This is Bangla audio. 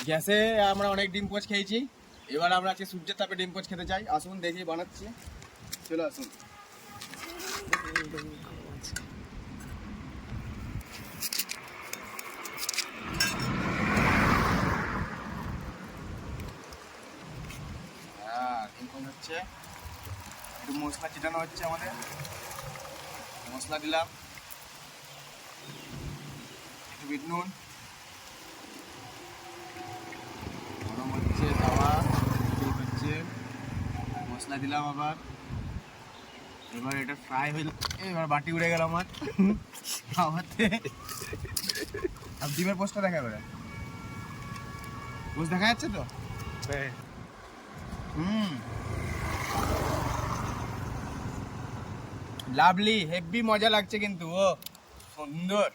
গ্যাসে আমরা অনেক ডিম পোচ খেয়েছি, এবার আমরা আজকে সূর্যের তাপে ডিম পোচ খেতে চাই। আসুন দেখি বানাচ্ছি, চলে আসুন। হ্যাঁ, ডিম পোচ হচ্ছে, একটু মশলা ছিটানো হচ্ছে। আমাদের মশলা দিলাম, একটু বিট নুন, গরম হচ্ছে তাওয়া, ঠিক হচ্ছে, মশলা দিলাম আবার। এবার এটা ফ্রাই হয়ে, এবার বাটি উড়ে গেল আমার খাওয়াতে। আর ডিমের পোস্টটা দেখা এবারে, পোস্ট দেখা যাচ্ছে তো? লাভলি, হেভি মজা লাগছে কিন্তু, ও সুন্দর।